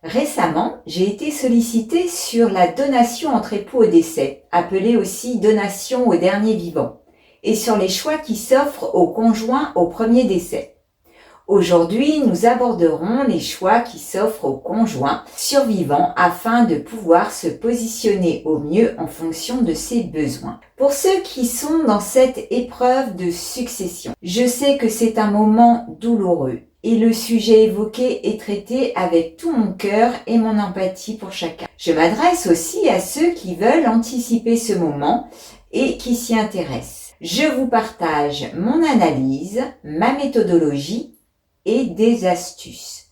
Récemment, j'ai été sollicitée sur la donation entre époux au décès, appelée aussi donation au dernier vivant, et sur les choix qui s'offrent aux conjoints au premier décès. Aujourd'hui, nous aborderons les choix qui s'offrent aux conjoints survivants afin de pouvoir se positionner au mieux en fonction de ses besoins. Pour ceux qui sont dans cette épreuve de succession, je sais que c'est un moment douloureux et le sujet évoqué est traité avec tout mon cœur et mon empathie pour chacun. Je m'adresse aussi à ceux qui veulent anticiper ce moment et qui s'y intéressent. Je vous partage mon analyse, ma méthodologie et des astuces.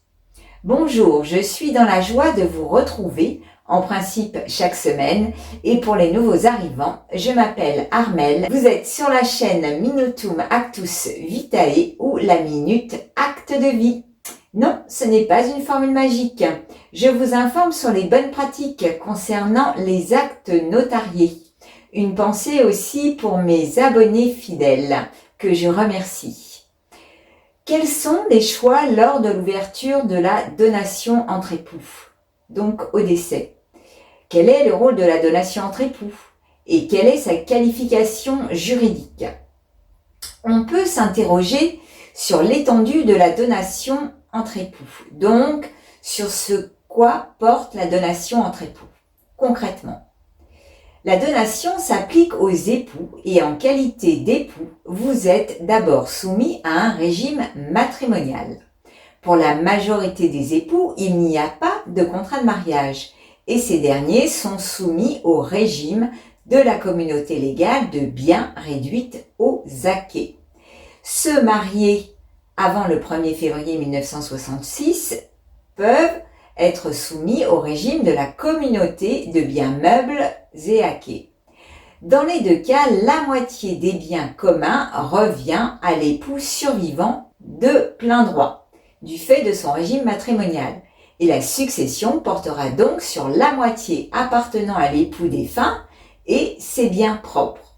Bonjour, je suis dans la joie de vous retrouver, en principe chaque semaine, et pour les nouveaux arrivants, je m'appelle Armelle. Vous êtes sur la chaîne Minutum Actus Vitae ou la Minute Acte de Vie. Non, ce n'est pas une formule magique. Je vous informe sur les bonnes pratiques concernant les actes notariés. Une pensée aussi pour mes abonnés fidèles, que je remercie. Quels sont les choix lors de l'ouverture de la donation entre époux, donc au décès? Quel est le rôle de la donation entre époux et quelle est sa qualification juridique? On peut s'interroger sur l'étendue de la donation entre époux, donc sur ce quoi porte la donation entre époux. Concrètement, la donation s'applique aux époux et en qualité d'époux, vous êtes d'abord soumis à un régime matrimonial. Pour la majorité des époux, il n'y a pas de contrat de mariage et ces derniers sont soumis au régime de la communauté légale de biens réduite aux acquêts. Ceux mariés avant le 1er février 1966 peuvent être soumis au régime de la communauté de biens meubles et acquêts. Dans les deux cas, la moitié des biens communs revient à l'époux survivant de plein droit, du fait de son régime matrimonial. Et la succession portera donc sur la moitié appartenant à l'époux défunt et ses biens propres.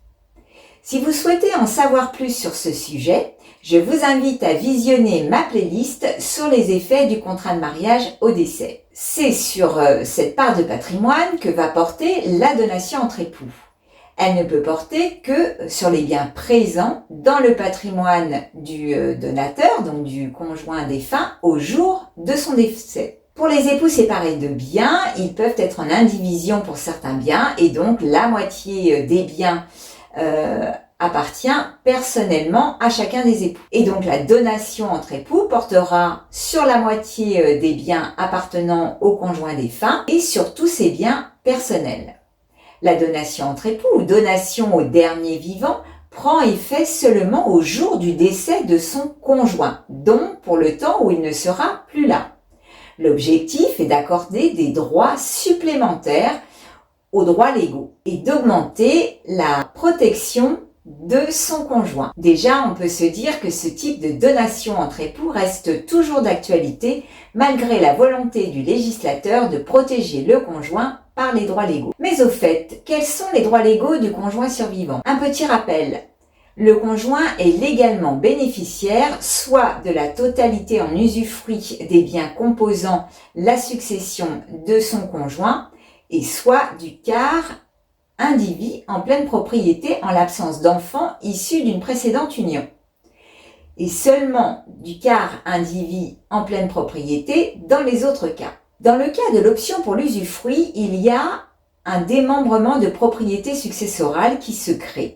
Si vous souhaitez en savoir plus sur ce sujet, je vous invite à visionner ma playlist sur les effets du contrat de mariage au décès. C'est sur cette part de patrimoine que va porter la donation entre époux. Elle ne peut porter que sur les biens présents dans le patrimoine du donateur, donc du conjoint défunt, au jour de son décès. Pour les époux séparés de biens, ils peuvent être en indivision pour certains biens et donc la moitié des biens appartient personnellement à chacun des époux. Et donc la donation entre époux portera sur la moitié des biens appartenant au conjoint défunt et sur tous ses biens personnels. La donation entre époux ou donation au dernier vivant prend effet seulement au jour du décès de son conjoint, donc pour le temps où il ne sera plus là. L'objectif est d'accorder des droits supplémentaires aux droits légaux et d'augmenter la protection de son conjoint. Déjà, on peut se dire que ce type de donation entre époux reste toujours d'actualité malgré la volonté du législateur de protéger le conjoint par les droits légaux. Mais au fait, quels sont les droits légaux du conjoint survivant? Un petit rappel. Le conjoint est légalement bénéficiaire soit de la totalité en usufruit des biens composant la succession de son conjoint et soit du quart indivis en pleine propriété en l'absence d'enfants issus d'une précédente union. Et seulement du quart indivis en pleine propriété dans les autres cas. Dans le cas de l'option pour l'usufruit, il y a un démembrement de propriété successorale qui se crée.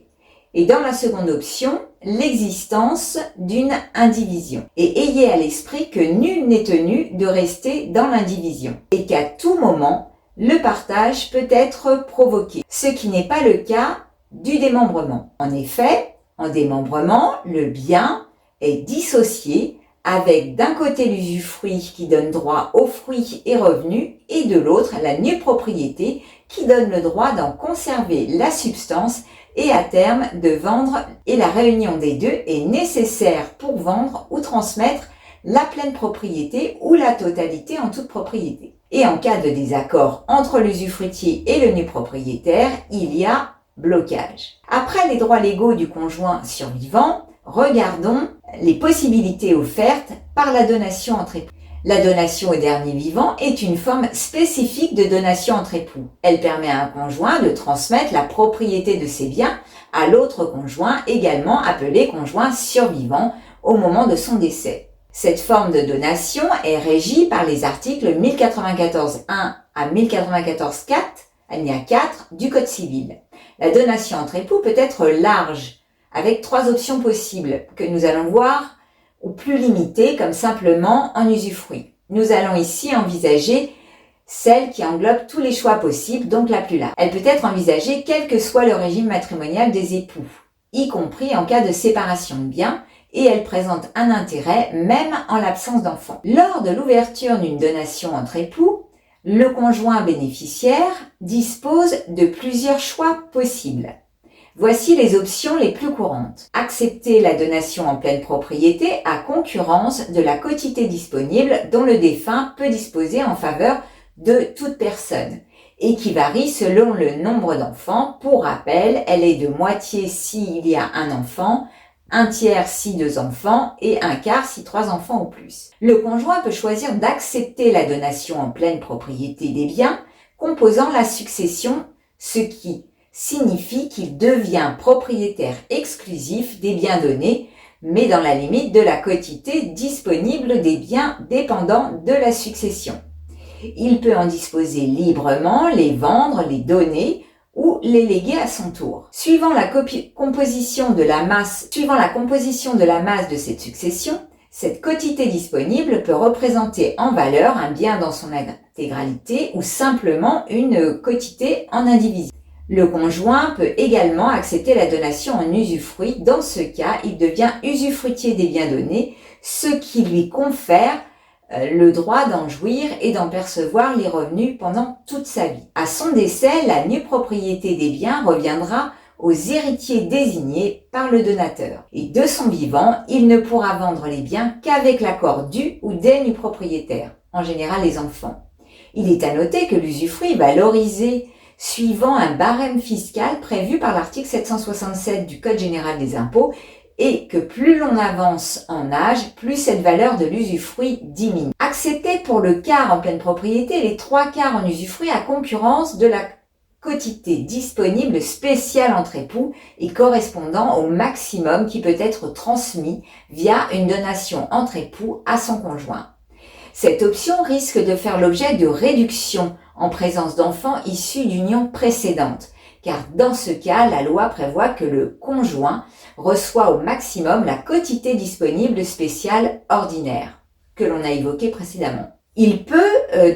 Et dans la seconde option, l'existence d'une indivision. Et ayez à l'esprit que nul n'est tenu de rester dans l'indivision. Et qu'à tout moment, le partage peut être provoqué, ce qui n'est pas le cas du démembrement. En effet, en démembrement, le bien est dissocié avec d'un côté l'usufruit qui donne droit aux fruits et revenus et de l'autre la nue propriété qui donne le droit d'en conserver la substance et à terme de vendre, et la réunion des deux est nécessaire pour vendre ou transmettre la pleine propriété ou la totalité en toute propriété. Et en cas de désaccord entre l'usufruitier et le nu propriétaire, il y a blocage. Après les droits légaux du conjoint survivant, regardons les possibilités offertes par la donation entre époux. La donation au dernier vivant est une forme spécifique de donation entre époux. Elle permet à un conjoint de transmettre la propriété de ses biens à l'autre conjoint, également appelé conjoint survivant, au moment de son décès. Cette forme de donation est régie par les articles 1094.1 à 1094.4, alinéa 4 du Code civil. La donation entre époux peut être large, avec 3 options possibles que nous allons voir, ou plus limitées, comme simplement en usufruit. Nous allons ici envisager celle qui englobe tous les choix possibles, donc la plus large. Elle peut être envisagée quel que soit le régime matrimonial des époux, y compris en cas de séparation de biens, et elle présente un intérêt même en l'absence d'enfants. Lors de l'ouverture d'une donation entre époux, le conjoint bénéficiaire dispose de plusieurs choix possibles. Voici les options les plus courantes. Accepter la donation en pleine propriété à concurrence de la quotité disponible dont le défunt peut disposer en faveur de toute personne et qui varie selon le nombre d'enfants. Pour rappel, elle est de moitié s'il y a un enfant, un tiers si 2 enfants et un quart si 3 enfants ou plus. Le conjoint peut choisir d'accepter la donation en pleine propriété des biens composant la succession, ce qui signifie qu'il devient propriétaire exclusif des biens donnés, mais dans la limite de la quotité disponible des biens dépendant de la succession. Il peut en disposer librement, les vendre, les donner ou les léguer à son tour. Suivant la composition de la masse de cette succession, cette quotité disponible peut représenter en valeur un bien dans son intégralité ou simplement une quotité en indivisible. Le conjoint peut également accepter la donation en usufruit. Dans ce cas, il devient usufruitier des biens donnés, ce qui lui confère le droit d'en jouir et d'en percevoir les revenus pendant toute sa vie. À son décès, la nue propriété des biens reviendra aux héritiers désignés par le donateur. Et de son vivant, il ne pourra vendre les biens qu'avec l'accord du ou des nus propriétaires, en général les enfants. Il est à noter que l'usufruit est valorisé suivant un barème fiscal prévu par l'article 767 du Code général des impôts et que plus l'on avance en âge, plus cette valeur de l'usufruit diminue. Accepter pour le quart en pleine propriété les 3 quarts en usufruit à concurrence de la quotité disponible spéciale entre époux et correspondant au maximum qui peut être transmis via une donation entre époux à son conjoint. Cette option risque de faire l'objet de réductions en présence d'enfants issus d'unions précédentes, car dans ce cas, la loi prévoit que le conjoint reçoit au maximum la quotité disponible spéciale ordinaire, que l'on a évoquée précédemment. Il peut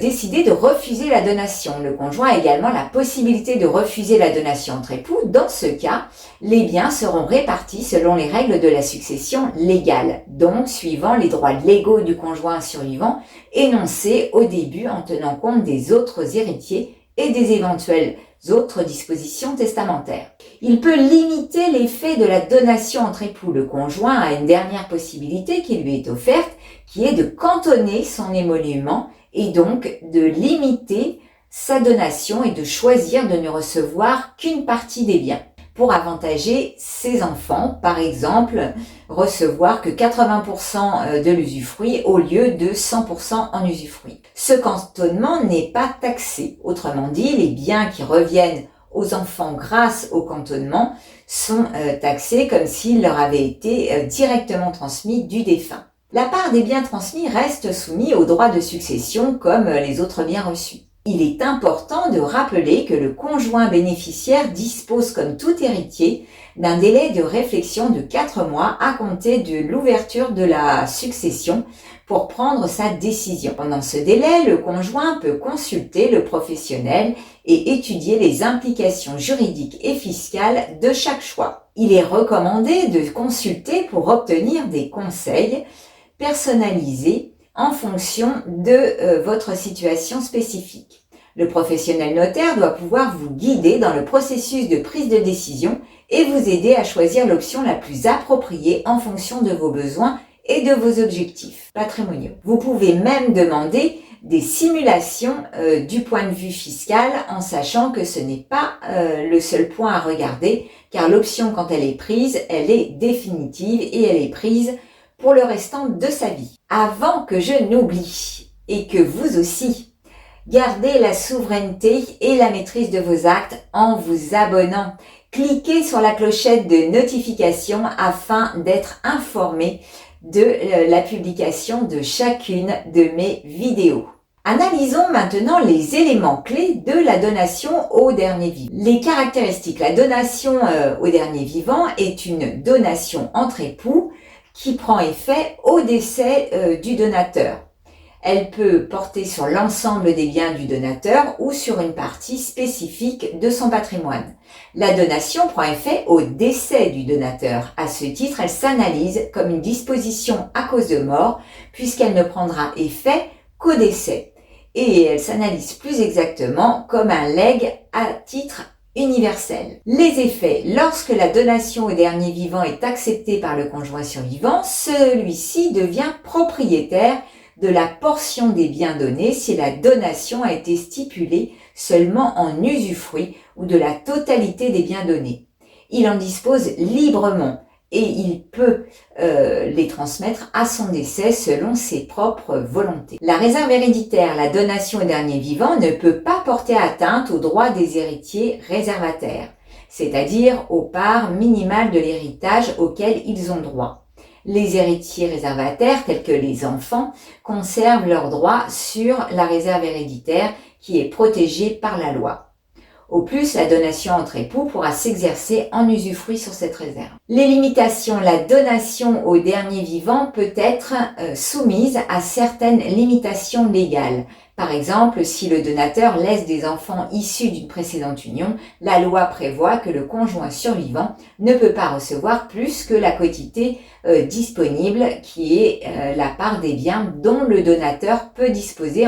décider de refuser la donation. Le conjoint a également la possibilité de refuser la donation entre époux. Dans ce cas, les biens seront répartis selon les règles de la succession légale, donc suivant les droits légaux du conjoint survivant, énoncés au début en tenant compte des autres héritiers et des éventuelles autres dispositions testamentaires. Il peut limiter l'effet de la donation entre époux. Le conjoint a une dernière possibilité qui lui est offerte, qui est de cantonner son émolument et donc de limiter sa donation et de choisir de ne recevoir qu'une partie des biens pour avantager ses enfants, par exemple recevoir que 80% de l'usufruit au lieu de 100% en usufruit. Ce cantonnement n'est pas taxé. Autrement dit, les biens qui reviennent aux enfants grâce au cantonnement sont taxés comme s'ils leur avaient été directement transmis du défunt. La part des biens transmis reste soumise aux droits de succession comme les autres biens reçus. Il est important de rappeler que le conjoint bénéficiaire dispose comme tout héritier d'un délai de réflexion de 4 mois à compter de l'ouverture de la succession pour prendre sa décision. Pendant ce délai, le conjoint peut consulter le professionnel et étudier les implications juridiques et fiscales de chaque choix. Il est recommandé de consulter pour obtenir des conseils personnalisés en fonction de votre situation spécifique. Le professionnel notaire doit pouvoir vous guider dans le processus de prise de décision et vous aider à choisir l'option la plus appropriée en fonction de vos besoins et de vos objectifs patrimoniaux. Vous pouvez même demander des simulations du point de vue fiscal en sachant que ce n'est pas le seul point à regarder car l'option quand elle est prise, elle est définitive et elle est prise pour le restant de sa vie. Avant que je n'oublie, et que vous aussi, gardez la souveraineté et la maîtrise de vos actes en vous abonnant. Cliquez sur la clochette de notification afin d'être informé de la publication de chacune de mes vidéos. Analysons maintenant les éléments clés de la donation au dernier vivant. Les caractéristiques. La donation au dernier vivant est une donation entre époux qui prend effet au décès du donateur. Elle peut porter sur l'ensemble des biens du donateur ou sur une partie spécifique de son patrimoine. La donation prend effet au décès du donateur. À ce titre, elle s'analyse comme une disposition à cause de mort puisqu'elle ne prendra effet qu'au décès. Et elle s'analyse plus exactement comme un legs à titre universel. Les effets. Lorsque la donation au dernier vivant est acceptée par le conjoint survivant, celui-ci devient propriétaire de la portion des biens donnés si la donation a été stipulée seulement en usufruit ou de la totalité des biens donnés. Il en dispose librement et il peut les transmettre à son décès selon ses propres volontés. La réserve héréditaire, la donation au dernier vivant, ne peut pas porter atteinte aux droits des héritiers réservataires, c'est-à-dire aux parts minimales de l'héritage auxquelles ils ont droit. Les héritiers réservataires, tels que les enfants, conservent leurs droits sur la réserve héréditaire qui est protégée par la loi. Au plus, la donation entre époux pourra s'exercer en usufruit sur cette réserve. Les limitations. La donation au dernier vivant peut être soumise à certaines limitations légales. Par exemple, si le donateur laisse des enfants issus d'une précédente union, la loi prévoit que le conjoint survivant ne peut pas recevoir plus que la quotité disponible, qui est la part des biens dont le donateur peut disposer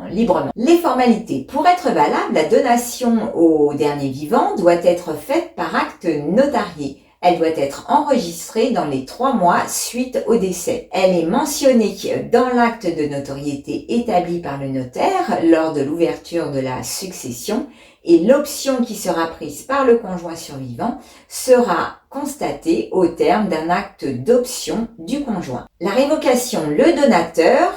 librement. Les formalités. Pour être valable, la donation au dernier vivant doit être faite par acte notarié. Elle doit être enregistrée dans les 3 mois suite au décès. Elle est mentionnée dans l'acte de notoriété établi par le notaire lors de l'ouverture de la succession et l'option qui sera prise par le conjoint survivant sera constatée au terme d'un acte d'option du conjoint. La révocation. Le donateur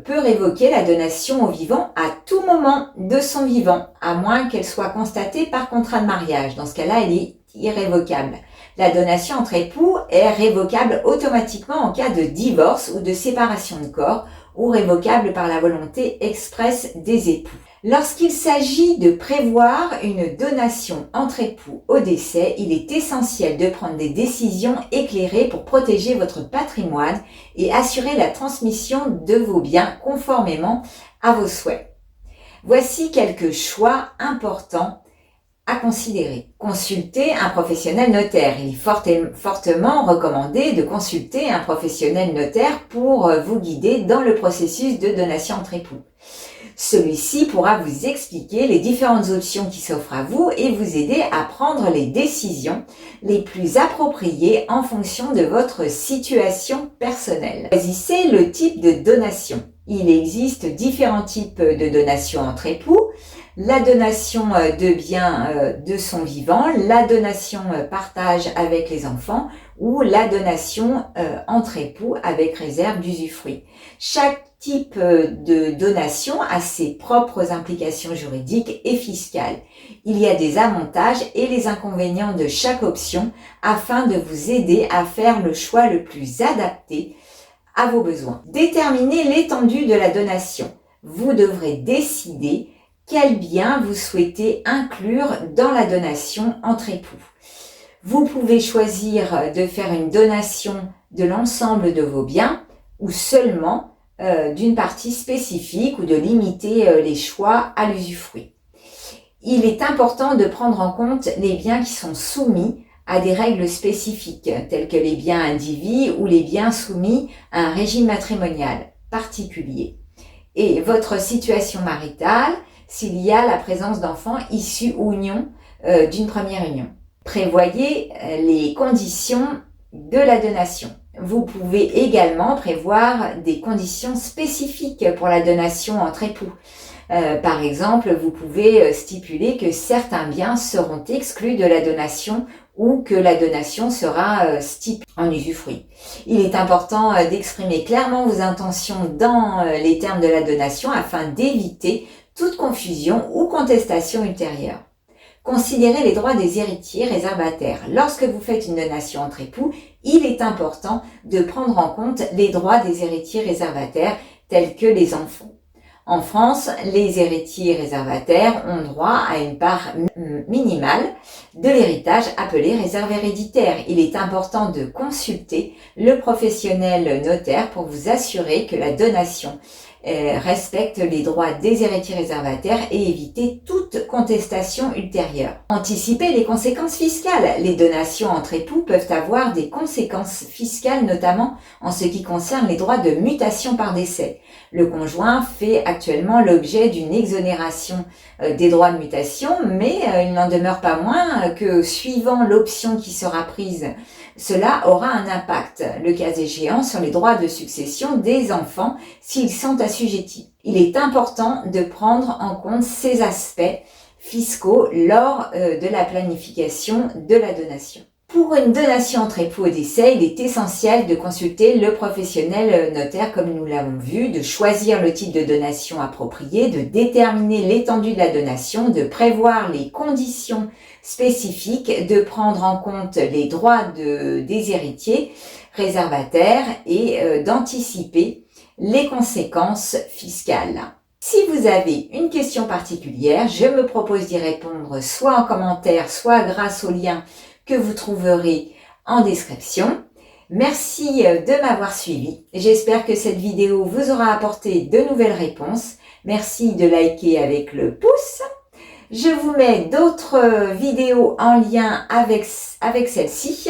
peut révoquer la donation au vivant à tout moment de son vivant, à moins qu'elle soit constatée par contrat de mariage. Dans ce cas-là, elle est irrévocable. La donation entre époux est révocable automatiquement en cas de divorce ou de séparation de corps ou révocable par la volonté expresse des époux. Lorsqu'il s'agit de prévoir une donation entre époux au décès, il est essentiel de prendre des décisions éclairées pour protéger votre patrimoine et assurer la transmission de vos biens conformément à vos souhaits. Voici quelques choix importants à considérer. Consulter un professionnel notaire. Il est fortement recommandé de consulter un professionnel notaire pour vous guider dans le processus de donation entre époux. Celui-ci pourra vous expliquer les différentes options qui s'offrent à vous et vous aider à prendre les décisions les plus appropriées en fonction de votre situation personnelle. Choisissez le type de donation. Il existe différents types de donations entre époux. La donation de biens de son vivant, la donation partage avec les enfants ou la donation entre époux avec réserve d'usufruit. Chaque type de donation a ses propres implications juridiques et fiscales. Il y a des avantages et les inconvénients de chaque option afin de vous aider à faire le choix le plus adapté à vos besoins. Déterminez l'étendue de la donation. Vous devrez décider quel bien vous souhaitez inclure dans la donation entre époux. Vous pouvez choisir de faire une donation de l'ensemble de vos biens ou seulement d'une partie spécifique ou de limiter les choix à l'usufruit. Il est important de prendre en compte les biens qui sont soumis à des règles spécifiques, telles que les biens indivis ou les biens soumis à un régime matrimonial particulier. Et votre situation maritale, s'il y a la présence d'enfants issus ou non d'une première union. Prévoyez les conditions de la donation. Vous pouvez également prévoir des conditions spécifiques pour la donation entre époux. Par exemple, vous pouvez stipuler que certains biens seront exclus de la donation ou que la donation sera stipulée en usufruit. Il est important d'exprimer clairement vos intentions dans les termes de la donation afin d'éviter toute confusion ou contestation ultérieure. Considérez les droits des héritiers réservataires. Lorsque vous faites une donation entre époux, il est important de prendre en compte les droits des héritiers réservataires tels que les enfants. En France, les héritiers réservataires ont droit à une part minimale de l'héritage appelée réserve héréditaire. Il est important de consulter le professionnel notaire pour vous assurer que la donation respecte les droits des héritiers réservataires et éviter toute contestation ultérieure. Anticiper les conséquences fiscales. Les donations entre époux peuvent avoir des conséquences fiscales, notamment en ce qui concerne les droits de mutation par décès. Le conjoint fait actuellement l'objet d'une exonération des droits de mutation, mais il n'en demeure pas moins que suivant l'option qui sera prise, cela aura un impact, le cas échéant, sur les droits de succession des enfants s'ils sont assujettis. Il est important de prendre en compte ces aspects fiscaux lors de la planification de la donation. Pour une donation entre époux au décès, il est essentiel de consulter le professionnel notaire comme nous l'avons vu, de choisir le type de donation approprié, de déterminer l'étendue de la donation, de prévoir les conditions spécifiques, de prendre en compte les droits des héritiers réservataires et d'anticiper les conséquences fiscales. Si vous avez une question particulière, je me propose d'y répondre soit en commentaire, soit grâce au lien que vous trouverez en description. Merci de m'avoir suivi. J'espère que cette vidéo vous aura apporté de nouvelles réponses. Merci de liker avec le pouce. Je vous mets d'autres vidéos en lien avec celle-ci.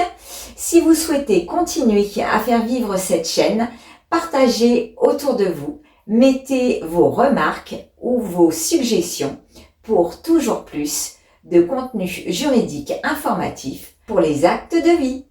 Si vous souhaitez continuer à faire vivre cette chaîne, partagez autour de vous. Mettez vos remarques ou vos suggestions pour toujours plus de contenu juridique informatif pour les actes de vie.